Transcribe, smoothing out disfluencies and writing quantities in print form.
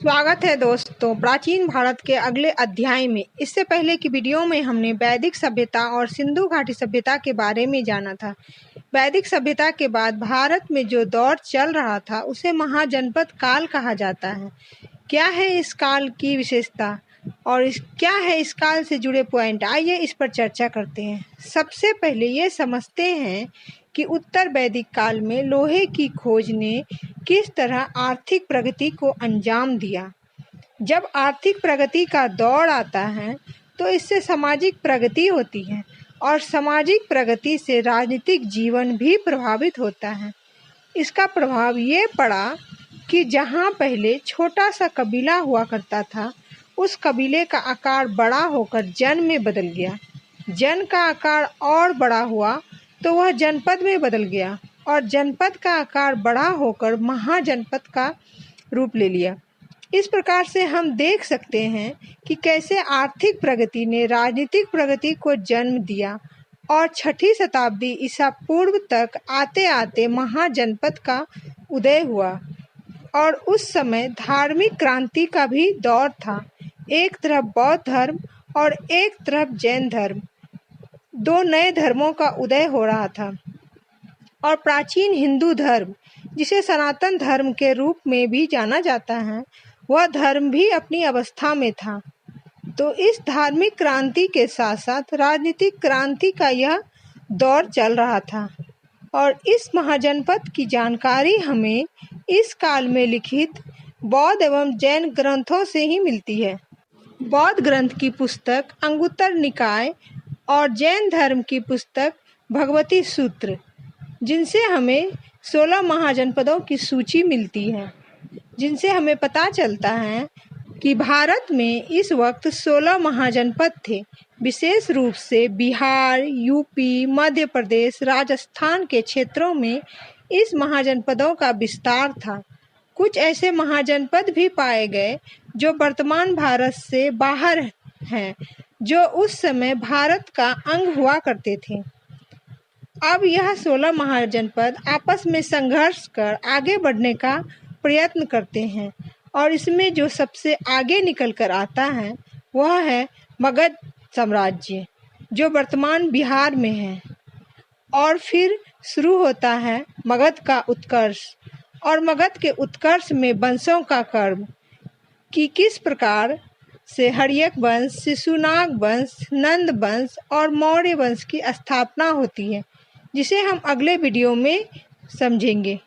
स्वागत है दोस्तों प्राचीन भारत के अगले अध्याय में। इससे पहले की वीडियो में हमने वैदिक सभ्यता और सिंधु घाटी सभ्यता के बारे में जाना था। वैदिक सभ्यता के बाद भारत में जो दौर चल रहा था उसे महाजनपद काल कहा जाता है। क्या है इस काल की विशेषता और क्या है इस काल से जुड़े पॉइंट, आइए इस पर चर्चा करते हैं। सबसे पहले ये समझते हैं कि उत्तर वैदिक काल में लोहे की खोज ने किस तरह आर्थिक प्रगति को अंजाम दिया। जब आर्थिक प्रगति का दौर आता है तो इससे सामाजिक प्रगति होती है और सामाजिक प्रगति से राजनीतिक जीवन भी प्रभावित होता है। इसका प्रभाव ये पड़ा कि जहाँ पहले छोटा सा कबीला हुआ करता था उस कबीले का आकार बड़ा होकर जन में बदल गया। जन का आकार और बड़ा हुआ तो वह जनपद में बदल गया और जनपद का आकार बड़ा होकर महाजनपद का रूप ले लिया। इस प्रकार से हम देख सकते हैं कि कैसे आर्थिक प्रगति ने राजनीतिक प्रगति को जन्म दिया और 6ठी शताब्दी ईसा पूर्व तक आते आते महाजनपद का उदय हुआ। और उस समय धार्मिक क्रांति का भी दौर था। एक तरफ बौद्ध धर्म और एक तरफ जैन धर्म, दो नए धर्मों का उदय हो रहा था। और प्राचीन हिंदू धर्म, जिसे सनातन धर्म के रूप में भी जाना जाता है, वह धर्म भी अपनी अवस्था में था। तो इस धार्मिक क्रांति के साथ साथ राजनीतिक क्रांति का यह दौर चल रहा था। और इस महाजनपद की जानकारी हमें इस काल में लिखित बौद्ध एवं जैन ग्रंथों से ही मिलती है। बौद्ध ग्रंथ की पुस्तक अंगुत्तर निकाय और जैन धर्म की पुस्तक भगवती सूत्र, जिनसे हमें 16 महाजनपदों की सूची मिलती है, जिनसे हमें पता चलता है कि भारत में इस वक्त 16 महाजनपद थे। विशेष रूप से बिहार, यूपी, मध्य प्रदेश, राजस्थान के क्षेत्रों में इस महाजनपदों का विस्तार था। कुछ ऐसे महाजनपद भी पाए गए जो वर्तमान भारत से बाहर हैं, जो उस समय भारत का अंग हुआ करते थे। अब यह 16 महाजनपद आपस में संघर्ष कर आगे बढ़ने का प्रयत्न करते हैं और इसमें जो सबसे आगे निकल कर आता है वह है मगध साम्राज्य, जो वर्तमान बिहार में है। और फिर शुरू होता है मगध का उत्कर्ष। और मगध के उत्कर्ष में वंशों का कर्म कि किस प्रकार से हर्यक वंश, शिशुनाग वंश, नंद वंश और मौर्य वंश की स्थापना होती है, जिसे हम अगले वीडियो में समझेंगे।